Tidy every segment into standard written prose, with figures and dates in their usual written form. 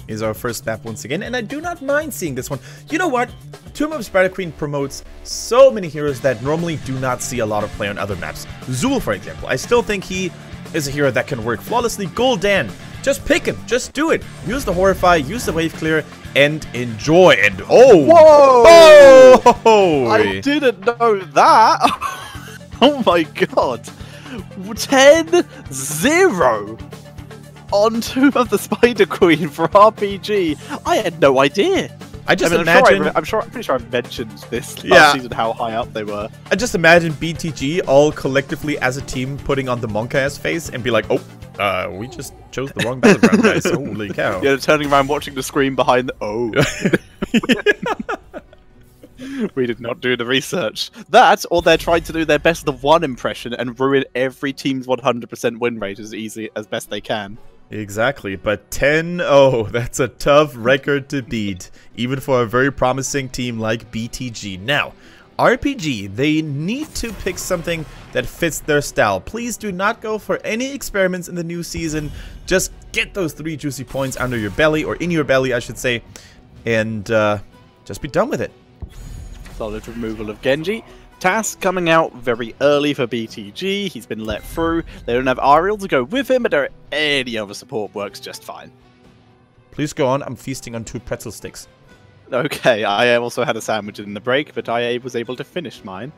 is our first map once again, and I do not mind seeing this one. You know what? Tomb of Spider Queen promotes so many heroes that normally do not see a lot of play on other maps. Zul, for example, I still think he is a hero that can work flawlessly. Gul'dan, just pick him, just do it. Use the Horrify, use the Wave Clear, and enjoy. And oh, whoa! Oh! I didn't know that. Oh my god. 10-0 on Tomb of the Spider Queen for RPG. I had no idea. I just imagine. I'm pretty sure I mentioned this last season how high up they were. I just imagine BTG all collectively as a team putting on the Monka-ass face and be like, oh, we just chose the wrong battleground, guys. Holy cow. Yeah, turning around, watching the screen behind the. Oh. We did not do the research. That, or they're trying to do their best of one impression and ruin every team's 100% win rate as easy as best they can. Exactly, but 10-0, that's a tough record to beat, even for a very promising team like BTG. Now, RPG, they need to pick something that fits their style. Please do not go for any experiments in the new season. Just get those 3 juicy points under your belly, or in your belly, I should say, and just be done with it. Solid removal of Genji. Task coming out very early for BTG. He's been let through. They don't have Ariel to go with him, but any other support works just fine. Please go on. I'm feasting on 2 pretzel sticks. Okay, I also had a sandwich in the break, but I was able to finish mine.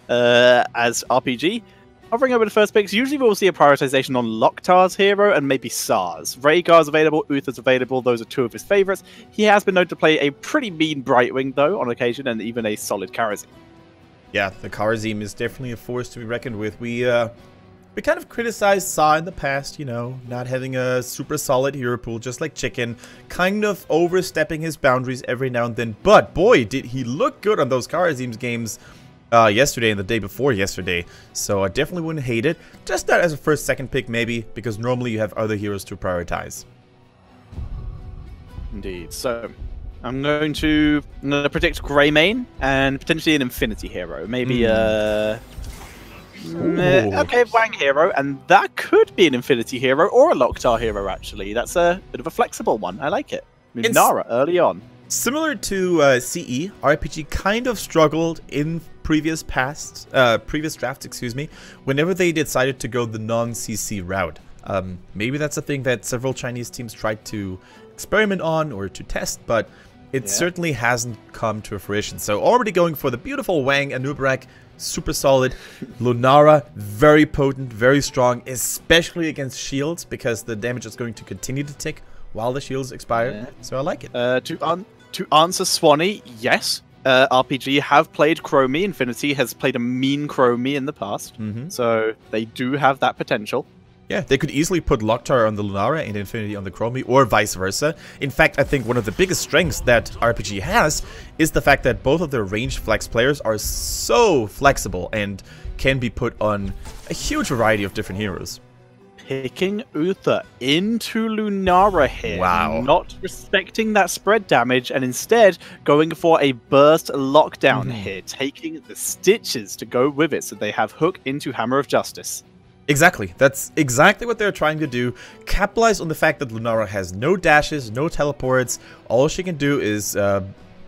As RPG, hovering over the first picks, usually we'll see a prioritization on Loktar's hero and maybe SARS. Rhaegar's available, Uther's available, those are 2 of his favorites. He has been known to play a pretty mean Brightwing, though, on occasion, and even a solid Kharazim. Yeah, the Kharazim is definitely a force to be reckoned with. We kind of criticized Sa in the past, you know, not having a super solid hero pool, just like Chicken, kind of overstepping his boundaries every now and then. But boy, did he look good on those Kharazim's games yesterday and the day before yesterday. So I definitely wouldn't hate it. Just not as a first, second pick maybe, because normally you have other heroes to prioritize. Indeed. So I'm going to predict Greymane and potentially an Infinity hero. Maybe okay, Wang hero, and that could be an Infinity hero or a Loktar hero, actually. That's a bit of a flexible one. I like it. Nara early on. Similar to CE, RPG kind of struggled in previous drafts, excuse me, whenever they decided to go the non-CC route. Maybe that's a thing that several Chinese teams tried to experiment on or to test, but it certainly hasn't come to fruition. So already going for the beautiful Wang Anub'arak, super solid. Lunara, very potent, very strong, especially against shields, because the damage is going to continue to tick while the shields expire. Yeah. So I like it. To answer Swanee, yes. RPG have played Chromie. Infinity has played a mean Chromie in the past. So they do have that potential. Yeah, they could easily put Loktar on the Lunara and Infinity on the Chromie, or vice versa. In fact, I think one of the biggest strengths that RPG has is the fact that both of their ranged flex players are so flexible and can be put on a huge variety of different heroes. Picking Uther into Lunara here. Wow. Not respecting that spread damage and instead going for a burst lockdown here, taking the stitches to go with it so they have hook into Hammer of Justice. Exactly. That's exactly what they're trying to do. Capitalize on the fact that Lunara has no dashes, no teleports. All she can do is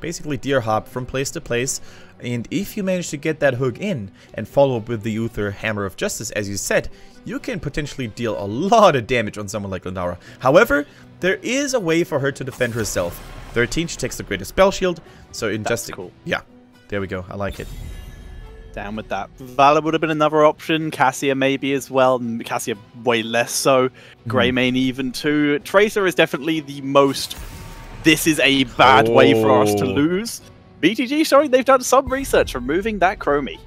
basically deer hop from place to place. And if you manage to get that hook in and follow up with the Uther Hammer of Justice, as you said, you can potentially deal a lot of damage on someone like Lunara. However, there is a way for her to defend herself. 13, she takes the greatest spell shield. So in That's cool. Yeah, there we go. I like it. Down with that. Valor would have been another option. Cassia maybe as well. Cassia way less so. Greymane even too. Tracer is definitely the most. This is a bad way for us to lose. BTG showing they've done some research removing that Chromie.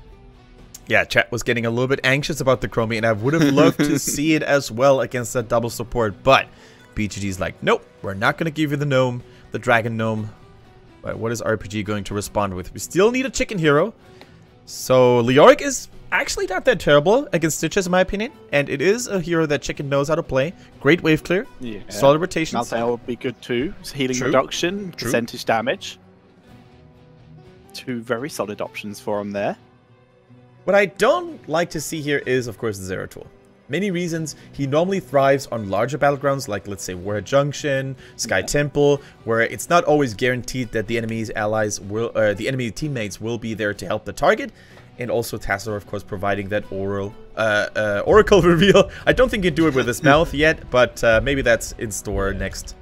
Yeah, chat was getting a little bit anxious about the Chromie, and I would have loved to see it as well against that double support. But BTG's like, nope, we're not going to give you the gnome, the dragon gnome. But what is RPG going to respond with? We still need a chicken hero. So Leoric is actually not that terrible against Stitches, in my opinion. And it is a hero that Chicken knows how to play. Great wave clear. Yeah. Solid rotations. Maltail would be good too. Healing reduction, percentage damage. 2 very solid options for him there. What I don't like to see here is, of course, the Zeratul. many reasons. He normally thrives on larger battlegrounds like, let's say, Warhead Junction, Sky Temple, where it's not always guaranteed that the enemy's allies will, the enemy teammates will be there to help the target. And also Tassadar, of course, providing that oracle reveal. I don't think he'd do it with his mouth yet, but maybe that's in store next.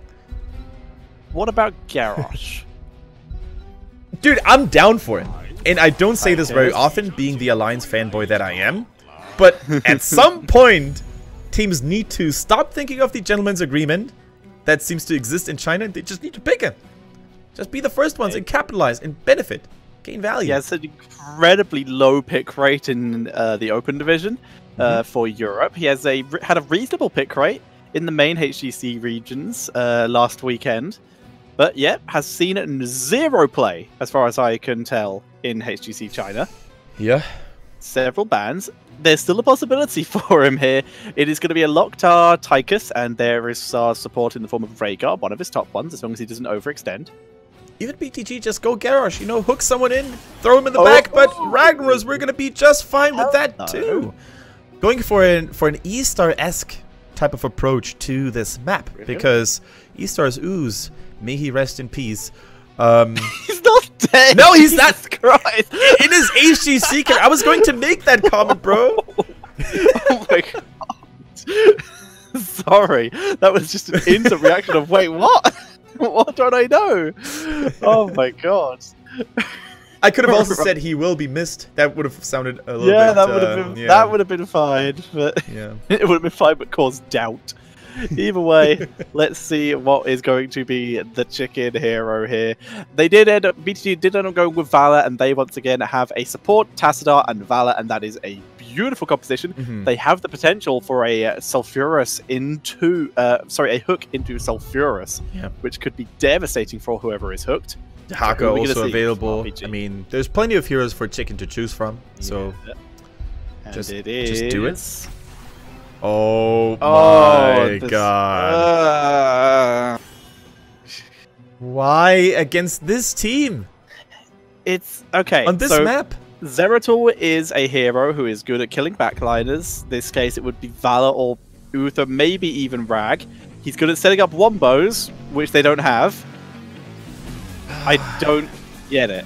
What about Garrosh? Dude, I'm down for it. And I don't say this very often, being the Alliance fanboy that I am. But at some point, teams need to stop thinking of the gentleman's agreement that seems to exist in China. They just need to pick him. Just be the first ones and capitalize and benefit. Gain value. He has an incredibly low pick rate in the Open Division for Europe. He has had a reasonable pick rate in the main HGC regions last weekend. But yeah, has seen 0 play, as far as I can tell, in HGC China. Yeah. Several bans. There's still a possibility for him here. It is going to be a Lokhtar Tychus, and there is support in the form of Rhaegar, one of his top ones, as long as he doesn't overextend. Even BTG, just go Garrosh, you know, hook someone in, throw him in the back, but Ragnaros, we're going to be just fine with that too. Going for an E-Star-esque type of approach to this map, because E-Star's Ooze, may he rest in peace. He's not dead. No, he's not. Christ. In his HGC character. I was going to make that comment, bro. Oh my god. Sorry. That was just an instant reaction of, wait, what? What don't I know? Oh my god. I could have also said he will be missed. That would have sounded a little bit... that would have been fine. But yeah. It would have been fine, but caused doubt. Either way, let's see what is going to be the chicken hero here. BTG did end up going with Valor, and they once again have a support, Tassadar and Valor, and that is a beautiful composition. They have the potential for a Sulfurous into, a hook into Sulfurous, which could be devastating for whoever is hooked. Haka also available. I mean, there's plenty of heroes for Chicken to choose from, so just do it. Oh my god. Why against this team? It's okay. On this map? Zeratul is a hero who is good at killing backliners. In this case, it would be Valor or Uther, maybe even Rag. He's good at setting up wombos, which they don't have. I don't get it.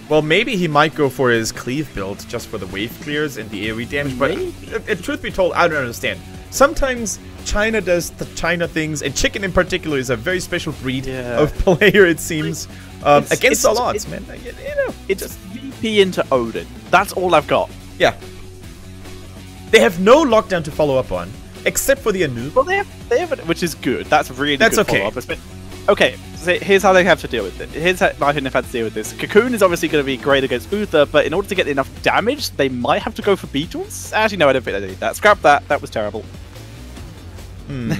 Well, maybe he might go for his cleave build just for the wave clears and the AoE damage, but truth be told, I don't understand. Sometimes China does the China things, and Chicken in particular is a very special breed of player, it seems, against all odds, man. You know, it's just VP into Odin. That's all I've got. Yeah. They have no lockdown to follow up on, except for the Anub. Well, they have, which is good. That's really good follow-up. Okay, so here's how they have to deal with it. Here's how my opinion have to deal with this. Cocoon is obviously going to be great against Uther, but in order to get enough damage, they might have to go for Beetles. Actually, no, I don't think they need that. Scrap that. That was terrible. I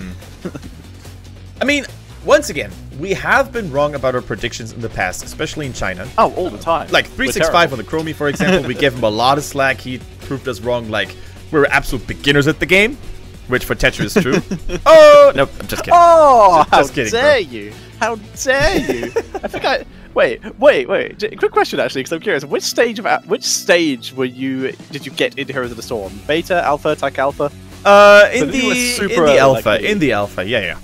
mean, once again, we have been wrong about our predictions in the past, especially in China. Oh, all the time. Like 365 on the Chromie, for example, we gave him a lot of slack. He proved us wrong. Like, we were absolute beginners at the game. Which for Tetra is true. Oh! Nope, I'm just kidding. Oh, just kidding, how dare you? How dare you? I think I... Wait. Quick question, actually, because I'm curious. Which stage were you... Did you get into Heroes of the Storm? Beta, Alpha, Tech Alpha? In the Alpha. In the Alpha, yeah.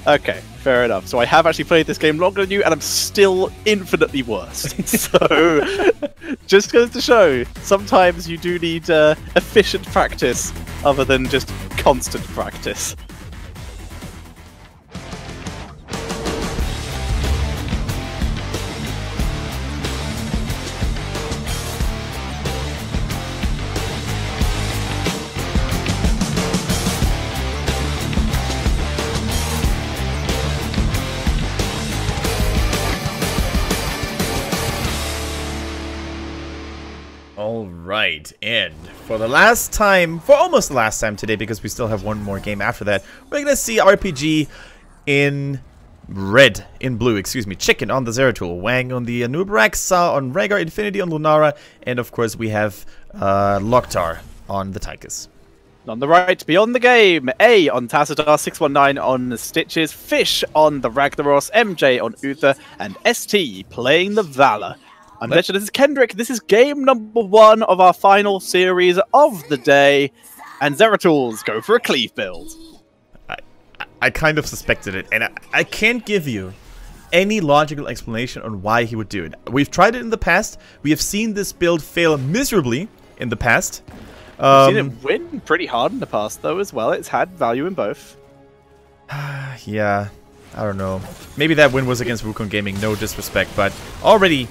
Okay, fair enough. So I have actually played this game longer than you, and I'm still infinitely worse. So, just goes to show, sometimes you do need efficient practice other than just constant practice. Alright, and for almost the last time today, because we still have one more game after that, we're gonna see RPG in blue, Chicken on the Zeratul, Wang on the Anubarak, Sa on Rhaegar, Infinity on Lunara, and of course we have Lokhtar on the Tychus. On the right, beyond the game, A on Tassadar, 619 on Stitches, Fish on the Ragnaros, MJ on Uther, and ST playing the Valor. I'm Fletcher, this is Kendrick. This is game number 1 of our final series of the day. and Zeratul go for a cleave build. I kind of suspected it, and I can't give you any logical explanation on why he would do it. We've tried it in the past. We have seen this build fail miserably in the past. We've seen it win pretty hard in the past, though, as well. It's had value in both. Yeah, I don't know. Maybe that win was against Wukong Gaming, no disrespect, but already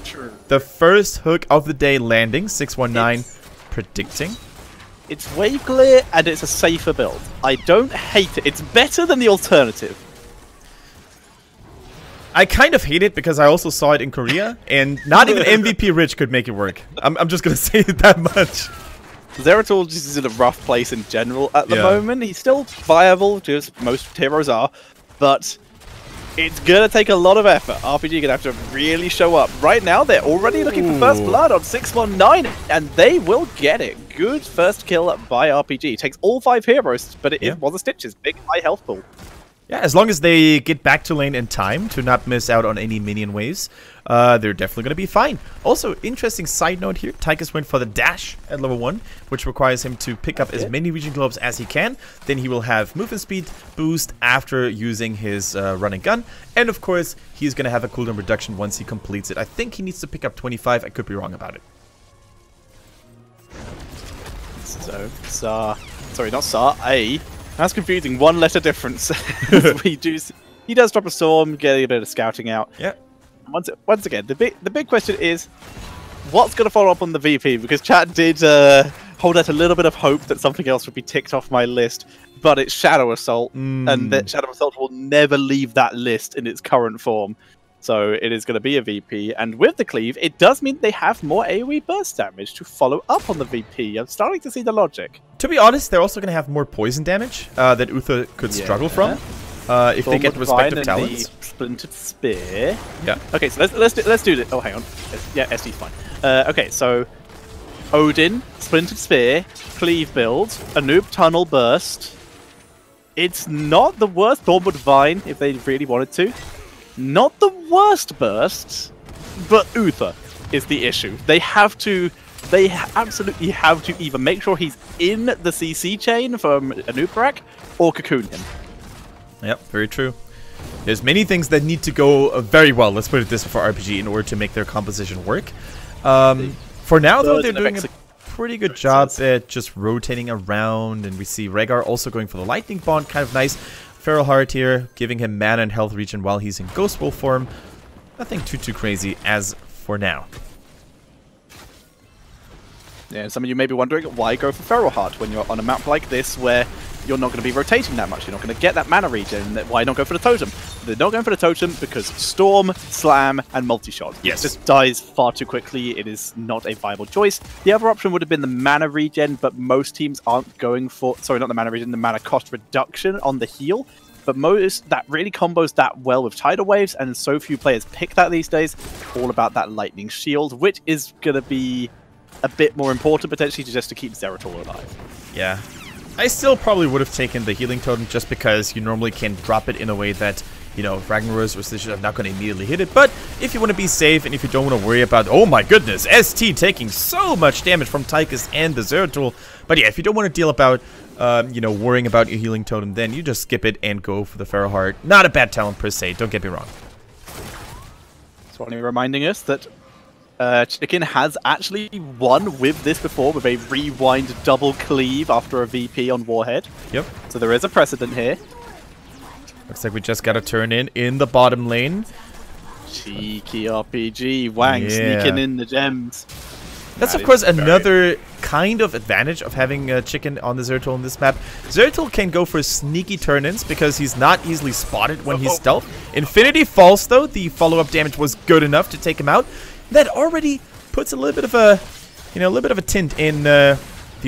the first hook of the day landing, 619 predicting. It's wave clear, and it's a safer build. I don't hate it. It's better than the alternative. I kind of hate it because I also saw it in Korea, and not even MVP Rich could make it work. I'm just going to say it that much. Zeratul just is in a rough place in general at the moment. He's still viable, just most heroes are, but it's going to take a lot of effort. RPG going to have to really show up. Right now, they're already looking for first blood on 619, and they will get it. Good first kill by RPG. Takes all 5 heroes, but it was a Stitches. Big, high health pool. Yeah, as long as they get back to lane in time to not miss out on any minion waves, they're definitely going to be fine. Also, interesting side note here, Tychus went for the dash at level 1, which requires him to pick up as many region globes as he can. Then he will have movement speed boost after using his run and gun. And of course, he's going to have a cooldown reduction once he completes it. I think he needs to pick up 25. I could be wrong about it. So, sorry, not Sar, A. That's confusing. 1 letter difference. He does drop a storm, getting a bit of scouting out. Yeah. Once again, the big question is, what's going to follow up on the VP? Because chat did hold out a little bit of hope that something else would be ticked off my list, but it's Shadow Assault, and that Shadow Assault will never leave that list in its current form. So it is going to be a VP, and with the cleave, it does mean they have more AoE burst damage to follow up on the VP. I'm starting to see the logic. To be honest, they're also going to have more poison damage that Uther could struggle from if they get respective talents. Splintered Spear. Yeah. Okay, so let's do this. Oh, hang on. Yeah, SD's fine. Okay, so Odin, Splintered Spear, Cleave build, Anub Tunnel Burst. It's not the worst. Thornwood Vine, if they really wanted to. Not the worst burst, but Uther is the issue. They absolutely have to either make sure he's in the CC chain from Anub'arak or cocoon him. Yep, very true. There's many things that need to go very well, let's put it this way, for RPG in order to make their composition work. For now, though, they're doing a pretty good job at just rotating around, and we see Rhaegar also going for the Lightning Bond, kind of nice. Feral Heart here, giving him mana and health regen while he's in Ghost Wolf form. Nothing too crazy as for now. Yeah, some of you may be wondering, why go for Feral Heart when you're on a map like this where you're not going to be rotating that much, you're not going to get that mana regen, why not go for the Totem? They're not going for the Totem because Storm, Slam, and Multi-Shot. Yes. It just dies far too quickly, it is not a viable choice. The other option would have been the mana regen, but most teams aren't going for, sorry, not the mana regen, the mana cost reduction on the heal. But most, that really combos that well with Tidal Waves, and so few players pick that these days. All about that Lightning Shield, which is going to be a bit more important potentially just to keep Zeratul alive. Yeah. I still probably would have taken the Healing Totem just because you normally can drop it in a way that, you know, Ragnar's or Stitches are not going to immediately hit it. But if you want to be safe and if you don't want to worry about, oh my goodness, ST taking so much damage from Tychus and the Zeratul. But yeah, if you don't want to deal about, you know, worrying about your Healing Totem, then you just skip it and go for the Feral Heart. Not a bad talent per se, don't get me wrong. So only reminding us that Chicken has actually won with this before, with a rewind double cleave after a VP on Warhead. Yep. So there is a precedent here. Looks like we just got to turn in the bottom lane. Cheeky RPG. Wang sneaking in the gems. That's, of course, another kind of advantage of having Chicken on the Zeratul in this map. Zeratul can go for sneaky turn-ins because he's not easily spotted when he's stealth. Infinity Falls, though, the follow-up damage was good enough to take him out. That already puts a little bit of a, you know, a little bit of a tint in the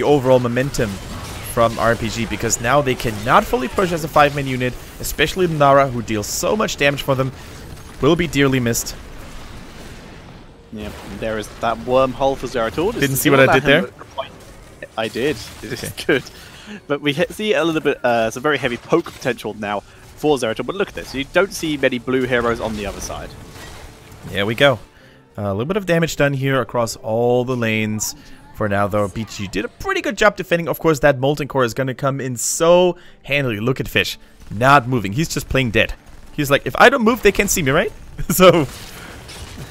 overall momentum from RPG, because now they cannot fully push as a 5-man unit, especially Nara, who deals so much damage for them, will be dearly missed. Yeah, there is that wormhole for Zeratul. Didn't see what I did there? I did. It is good. But we see a little bit, some very heavy poke potential now for Zeratul. But look at this. You don't see many blue heroes on the other side. There we go. A little bit of damage done here across all the lanes For now, though, BTG did a pretty good job defending. Of course, that Molten Core is going to come in so handily. Look at Fish. Not moving. He's just playing dead. He's like, if I don't move, they can't see me, right? So...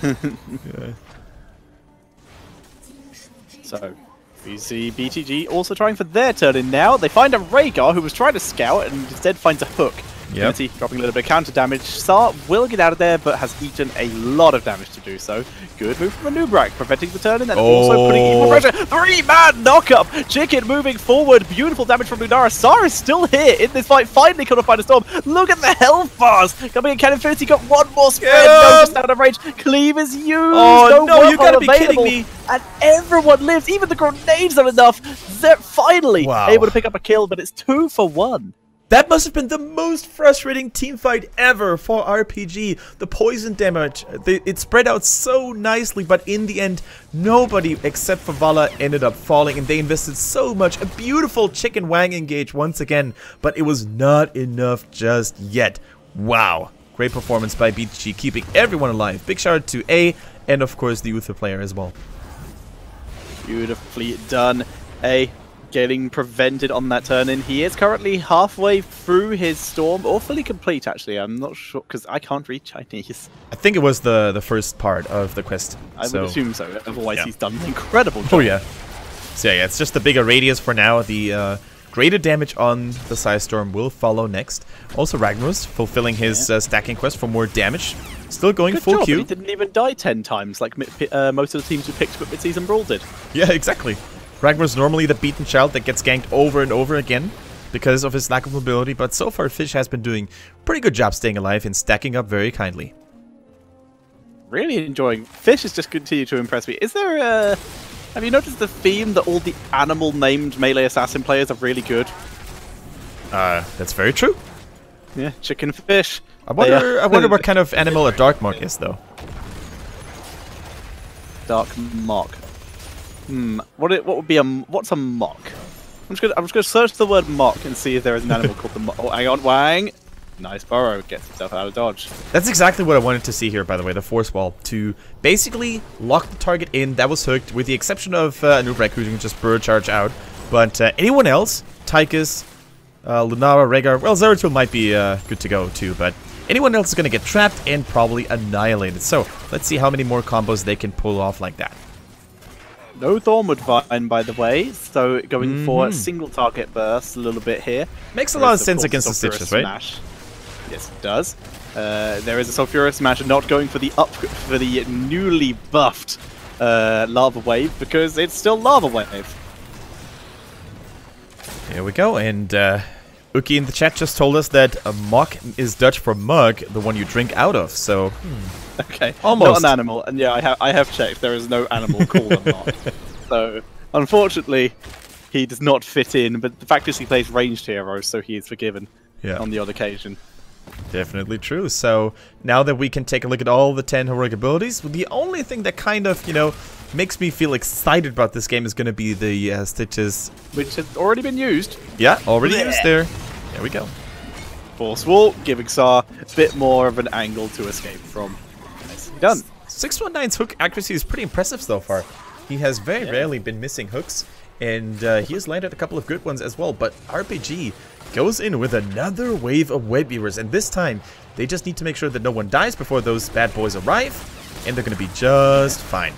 yeah. So, we see BTG also trying for their turn in now. They find a Rhaegar who was trying to scout and instead finds a hook. Yep. Unity dropping a little bit of counter damage. Sar will get out of there, but has eaten a lot of damage to do so. Good move from Anubrak, preventing the turn, and then also putting even more pressure. 3-man knockup! Chicken moving forward. Beautiful damage from Lunara. Sar is still here in this fight. Finally caught up by the storm. Look at the health bars coming in. Can Infinity got one more spread? No, just out of range. Cleave is used. Oh no, you gotta be kidding me! And everyone lives. Even the grenades are enough. They're finally able to pick up a kill, but it's 2 for 1. That must have been the most frustrating team fight ever for RPG. The poison damage, it spread out so nicely, but in the end, nobody except for Vala ended up falling, and they invested so much. A beautiful chicken wang engage once again, but it was not enough just yet. Wow. Great performance by BTG, keeping everyone alive. Big shout out to A, and of course the Uther player as well. Beautifully done. A getting prevented on that turn in. He is currently halfway through his storm, or fully complete actually. I'm not sure because I can't read Chinese. I think it was the first part of the quest. I would assume so. Otherwise, he's done an incredible job. Oh yeah. So yeah, it's just the bigger radius for now. The greater damage on the Psystorm will follow next. Also Ragnarus fulfilling his stacking quest for more damage. Still going Good full job, Q. He didn't even die 10 times like most of the teams who picked up Mid-Season Brawl did. Yeah, exactly. Ragnar's normally the beaten child that gets ganked over and over again because of his lack of mobility, but so far Fish has been doing a pretty good job staying alive and stacking up very kindly. Really enjoying. Fish has just continued to impress me. Is there a... Have you noticed the theme that all the animal-named melee assassin players are really good? That's very true. Yeah, chicken fish. I wonder what kind of animal a Dark Monk is, though. Dark Mock. What would be what's a mock? I'm just gonna search the word mock and see if there is an animal called the mock. Oh, hang on, Wang. Nice burrow, gets himself out of dodge. That's exactly what I wanted to see here, by the way, the force wall, to basically lock the target in. That was hooked, with the exception of Anubrak, who can just burrow charge out. But anyone else, Tychus, Lunara, Rhaegar, well, Zeratul might be good to go too, but anyone else is gonna get trapped and probably annihilated. So let's see how many more combos they can pull off like that. No Thornwood Vine, by the way, so going for a single target burst a little bit here. Makes a lot of sense against the Stitches, right? Smash. Yes, it does. There is a Sulfurous Smash, not going for the newly buffed Lava Wave, because it's still Lava Wave. Here we go, and Uki in the chat just told us that a mock is Dutch for mug, the one you drink out of, so... Okay, almost. Not an animal, and yeah, I have checked. There is no animal called a mock. So, unfortunately, he does not fit in. But the fact is, he plays ranged heroes, so he is forgiven on the odd occasion. Definitely true. So now that we can take a look at all the 10 heroic abilities, the only thing that kind of, you know, makes me feel excited about this game is going to be the Stitches, which has already been used. Yeah, already used there. There we go. Force Wall, giving Sar a bit more of an angle to escape from. Done. 619's hook accuracy is pretty impressive so far. He has very rarely been missing hooks, and he has landed a couple of good ones as well. But RPG goes in with another wave of web weavers, and this time they just need to make sure that no one dies before those bad boys arrive, and they're going to be just fine.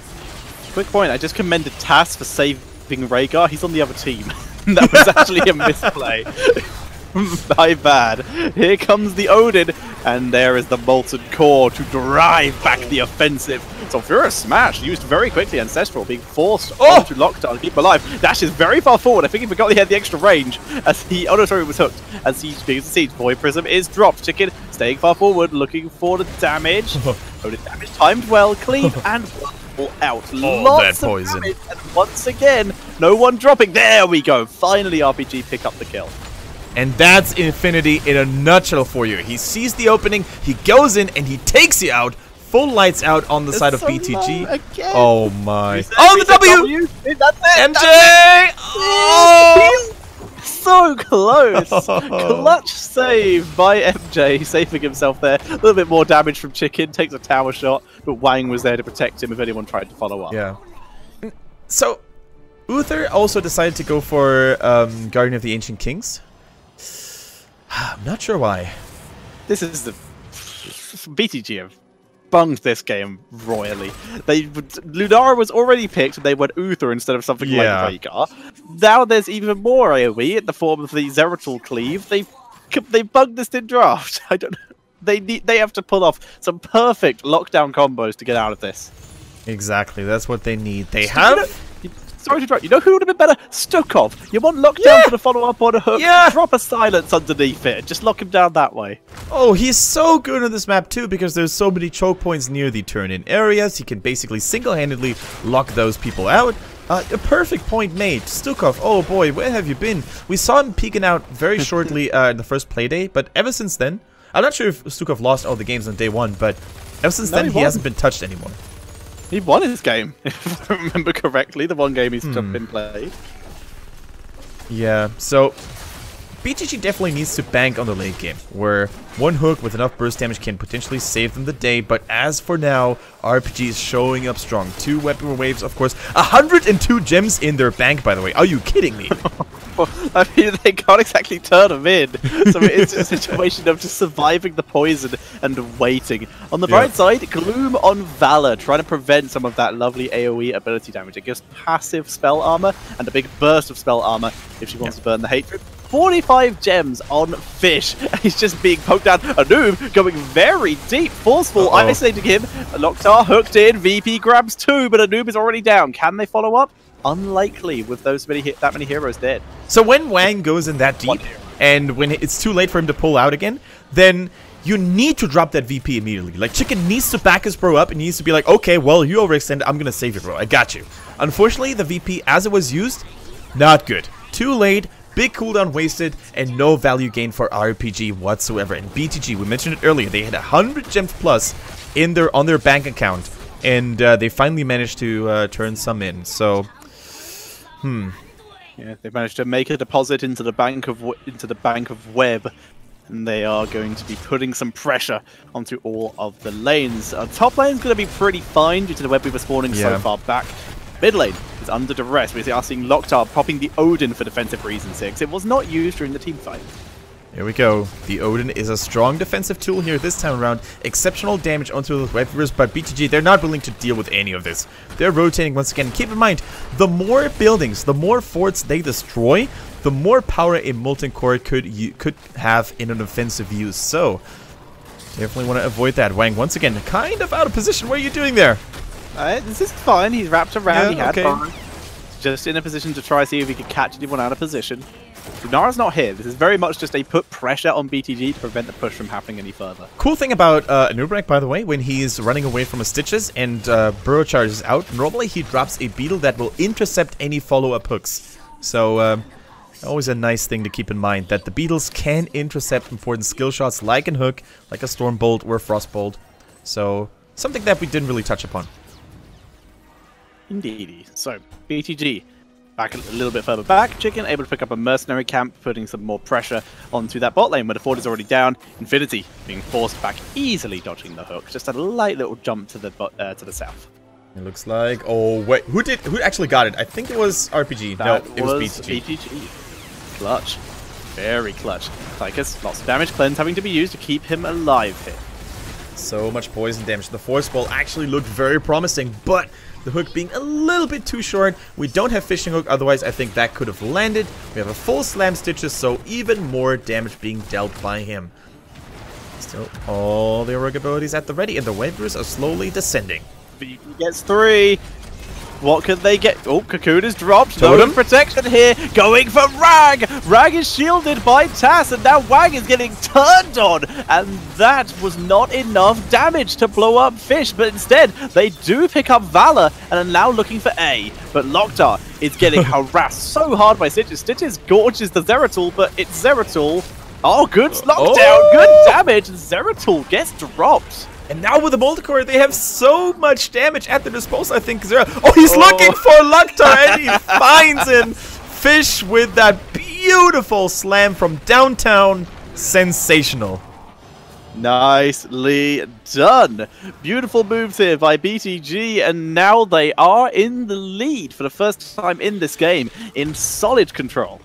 Quick point, I just commended Tass for saving Rhaegar. He's on the other team. That was actually a misplay. My bad. Here comes the Odin, and there is the Molten Core to drive back the offensive. Sulfurous Smash, used very quickly. Ancestral being forced onto Lockdown to keep him alive. Dashes very far forward. I think he forgot he had the extra range as he... Oh no, sorry, it was hooked. As he begins to siege. Void Prism is dropped. Chicken staying far forward, looking for the damage. Odin damage timed well. Cleave and all out. Lots of poison. Damage, and once again, no one dropping. There we go. Finally, RPG pick up the kill. And that's Infinity in a nutshell for you. He sees the opening, he goes in, and he takes you out. Full lights out on the side of BTG. Oh my. Oh, the W! That's it! MJ! Oh! So close! Clutch save by MJ, saving himself there. A little bit more damage from Chicken, takes a tower shot, but Wang was there to protect him if anyone tried to follow up. Yeah. So, Uther also decided to go for Guardian of the Ancient Kings. I'm not sure why. This is the BTG have bunged this game royally. Lunara was already picked, and they went Uther instead of something like Veigar. Now there's even more AoE in the form of the Zeratul Cleave. They bugged this in draft. I don't know. They have to pull off some perfect lockdown combos to get out of this. Exactly, that's what they need. They have. Sorry to interrupt. You know who would have been better? Stukov. You want lockdown for the follow-up on a hook? Yeah. Drop a silence underneath it. Just lock him down that way. Oh, he's so good on this map too because there's so many choke points near the turn-in areas. He can basically single-handedly lock those people out. A perfect point made. Stukov, oh boy, where have you been? We saw him peeking out very shortly in the first playday, but ever since then, I'm not sure if Stukov lost all the games on day one, but ever since then, he hasn't been touched anymore. He won his game, if I remember correctly, the one game he's been played. Yeah, so BTG definitely needs to bank on the late game, where one hook with enough burst damage can potentially save them the day, but as for now, RPG is showing up strong. 2 weapon waves, of course. 102 gems in their bank, by the way. Are you kidding me? Well, I mean, they can't exactly turn them in, so it's a situation of just surviving the poison and waiting. On the bright side, Gloom on Valor, trying to prevent some of that lovely AoE ability damage. It gives passive spell armor and a big burst of spell armor if she wants to burn the hatred. 45 gems on Fish. He's just being poked down. A noob going very deep, forceful, isolating him. Loktar hooked in. VP grabs 2, but a noob is already down. Can they follow up? Unlikely with those that many heroes dead. So when Wang goes in that deep, and when it's too late for him to pull out again, then you need to drop that VP immediately. Like, Chicken needs to back his bro up and needs to be like, okay, well, you overextended, I'm gonna save you, bro. I got you. Unfortunately, the VP, as it was used, not good. Too late, big cooldown wasted, and no value gain for RPG whatsoever. And BTG, we mentioned it earlier, they had 100 gems plus on their bank account, and they finally managed to turn some in. So, yeah, they've managed to make a deposit into the bank of web, and they are going to be putting some pressure onto all of the lanes. Top lane's going to be pretty fine due to the web weaver spawning so far back. Mid lane is under duress. We are seeing Loktar popping the Odin for defensive reasons 6. It was not used during the team fight. Here we go. The Odin is a strong defensive tool here this time around. Exceptional damage onto those web weavers, but BTG, they're not willing to deal with any of this. They're rotating once again. Keep in mind, the more buildings, the more forts they destroy, the more power a Molten Core could have in an offensive use. So, definitely want to avoid that. Wang, once again, kind of out of position. What are you doing there? This is fine. He's wrapped around. Yeah, he had just in a position to try see if he could catch anyone out of position. Lunara's not here. This is very much just a put pressure on BTG to prevent the push from happening any further. Cool thing about Nubrek, by the way, when he's running away from a Stitches and Burrow charges out, normally he drops a Beetle that will intercept any follow-up hooks. So, always a nice thing to keep in mind, that the Beetles can intercept important skill shots like an hook, like a Stormbolt or a Frostbolt. So, something that we didn't really touch upon. Indeed. So, BTG back a little bit further back. Chicken able to pick up a mercenary camp, putting some more pressure onto that bot lane where the fort is already down. Infinity being forced back, easily dodging the hook. Just a light little jump to the south. It looks like. Oh wait, who actually got it? I think it was RPG. That no, it was BTG. BTG. Clutch, very clutch. Tychus, lots of damage. Cleanse having to be used to keep him alive here. So much poison damage. The force ball actually looked very promising, but the hook being a little bit too short. We don't have fishing hook, otherwise I think that could have landed. We have a full slam Stitches, so even more damage being dealt by him. Still, all the heroic abilities at the ready, and the waivers are slowly descending. He gets 3. What could they get? Oh, Cocoon is dropped. Totem. No protection here. Going for Rag. Rag is shielded by Tass, and now Wang is getting turned on. And that was not enough damage to blow up Fish. But instead, they do pick up Valor and are now looking for A. But Loktar is getting harassed so hard by Stitches. Stitches gorges the Zeratul, but it's Zeratul. Oh, good knockdown. Good damage. Zeratul gets dropped. And now with the Molten they have so much damage at their disposal, I think. Oh, he's looking for Loktar, and he finds him. Fish with that beautiful slam from downtown. Sensational. Nicely done. Beautiful moves here by BTG, and now they are in the lead for the first time in this game in solid control.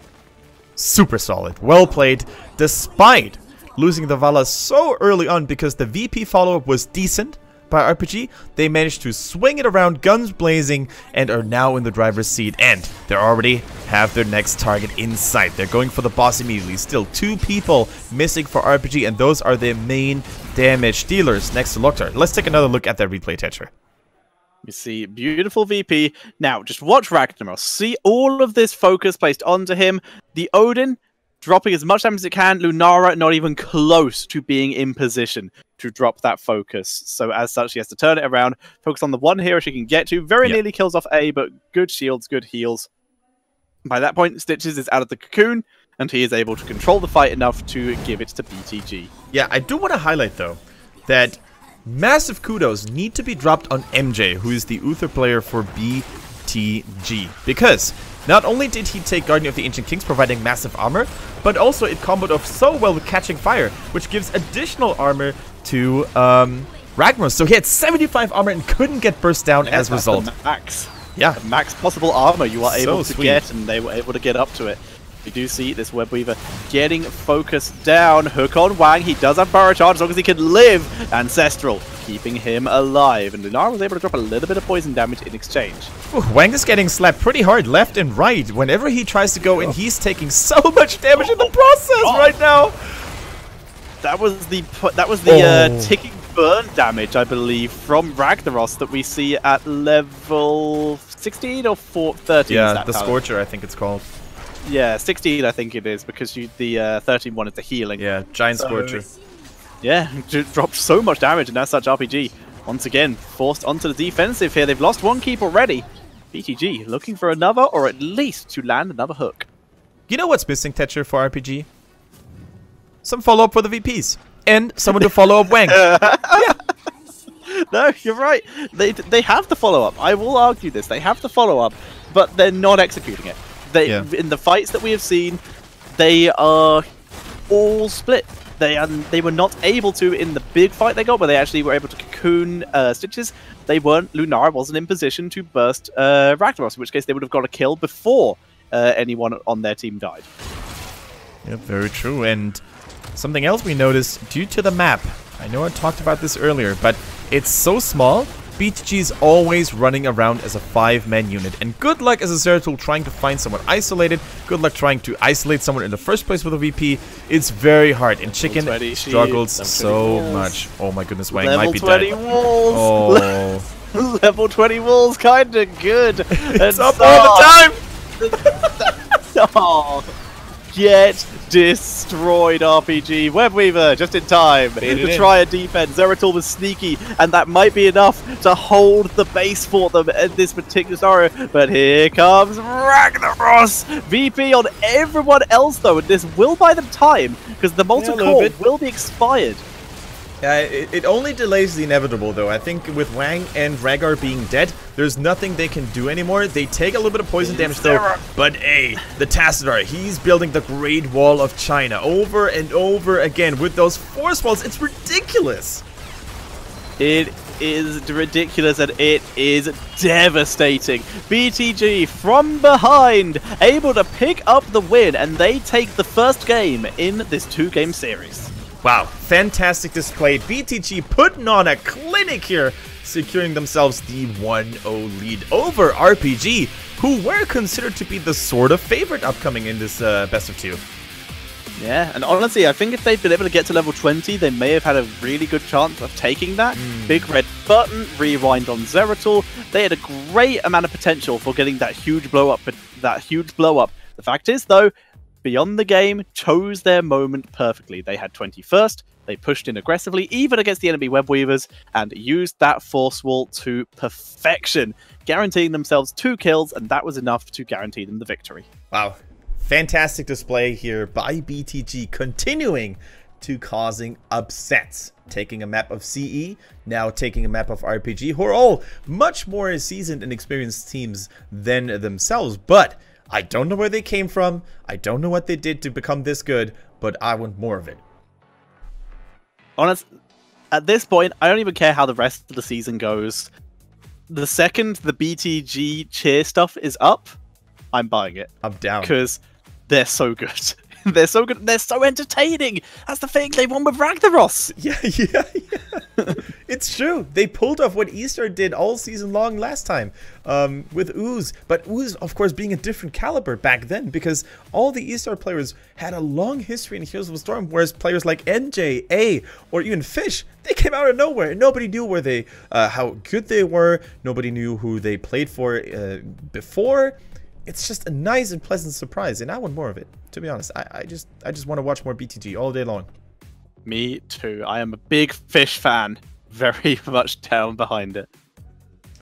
Super solid. Well played, despite losing the Vala so early on because the VP follow-up was decent by RPG. They managed to swing it around, guns blazing, and are now in the driver's seat. And they already have their next target in sight. They're going for the boss immediately. Still 2 people missing for RPG, and those are their main damage dealers next to Loktar. Let's take another look at that replay, Tetcher. You see, beautiful VP. Now, just watch Ragnaros. See all of this focus placed onto him. The Odin dropping as much damage as it can. Lunara not even close to being in position to drop that focus. So as such, she has to turn it around, focus on the one hero she can get to. Very nearly kills off A, but good shields, good heals. By that point, Stitches is out of the cocoon, and he is able to control the fight enough to give it to BTG. Yeah, I do want to highlight, though, that massive kudos need to be dropped on MJ, who is the Uther player for BTG. Because not only did he take Guardian of the Ancient Kings, providing massive armor, but also it comboed off so well with catching fire, which gives additional armor to Ragnaros. So he had 75 armor and couldn't get burst down as a result. The max. Yeah. The max possible armor you are able to sweet. get, and they were able to get up to it. You do see this Web Weaver getting focused down. Hook on Wang. He does have Burrow Charge as long as he can live. Ancestral keeping him alive. And Lunar was able to drop a little bit of poison damage in exchange. Ooh, Wang is getting slapped pretty hard left and right. Whenever he tries to go in, he's taking so much damage in the process right now. That was the ticking burn damage, I believe, from Ragnaros that we see at level 16 or 13. Yeah, the Scorcher, I think it's called. Yeah, 16 I think it is, because the 13 one is the healing. Yeah, Giant Scorcher. Yeah, dropped so much damage, and as such RPG, once again, forced onto the defensive here. They've lost 1 keep already. BTG looking for another, or at least to land another hook. You know what's missing, Tetcher, for RPG? Some follow-up for the VPs. And someone to follow up Wang. Yeah. No, you're right. They have the follow-up. I will argue this. They have the follow-up, but they're not executing it. In the fights that we have seen, they are all split. They were not able to in the big fight they got, where they actually were able to cocoon Stitches. They weren't. Lunar wasn't in position to burst Ragnaros, in which case they would have got a kill before anyone on their team died. Yeah, very true. And something else we noticed due to the map. I know I talked about this earlier, but it's so small. BTG is always running around as a 5-man unit, and good luck as a Zeratul trying to find someone isolated. Good luck trying to isolate someone in the first place with a VP. It's very hard, and Chicken struggles so much. Oh my goodness, Wang might be dead. Level 20 walls! Oh. Level 20 walls, kinda good. It's up all the time! Oh. Get destroyed, RPG. Webweaver just in time to try a defense. Zeratul was sneaky, and that might be enough to hold the base for them in this particular scenario. But here comes Ragnaros. VP on everyone else, though, and this will buy them time because the multi-core will be expired. It only delays the inevitable, though. I think with Wang and Rhaegar being dead, there's nothing they can do anymore. They take a little bit of poison damage, though. But hey, the Tassadar, he's building the Great Wall of China over and over again with those force walls. It's ridiculous. It is ridiculous, and it is devastating. BTG from behind, able to pick up the win, and they take the first game in this 2-game series. Wow, fantastic display. BTG putting on a clinic here, securing themselves the 1-0 lead over RPG, who were considered to be the sort of favorite upcoming in this best of 2. Yeah, and honestly, I think if they'd been able to get to level 20, they may have had a really good chance of taking that. Big red button, rewind on Zeratul. They had a great amount of potential for getting that huge blow up. The fact is, though, Beyond the Game chose their moment perfectly. They had 20 first, they pushed in aggressively, even against the enemy Webweavers, and used that force wall to perfection, guaranteeing themselves 2 kills, and that was enough to guarantee them the victory. Wow. Fantastic display here by BTG, continuing to causing upsets. Taking a map of CE, now taking a map of RPG, who are all much more seasoned and experienced teams than themselves, but I don't know where they came from, I don't know what they did to become this good, but I want more of it. honest, at this point, I don't even care how the rest of the season goes. The second the BTG cheer stuff is up, I'm buying it. I'm down. Because they're so good. They're so good. They're so entertaining. That's the thing. They won with Ragnaros. Yeah. It's true. They pulled off what Easter did all season long last time with Ooze. But Ooze, of course, being a different caliber back then, because all the Easter players had a long history in Heroes of the Storm, whereas players like NJ, A, or even Fish, they came out of nowhere. Nobody knew where they, how good they were. Nobody knew who they played for before. It's just a nice and pleasant surprise, and I want more of it. To be honest, I just want to watch more BTG all day long. Me too. I am a big Fish fan. Very much down behind it.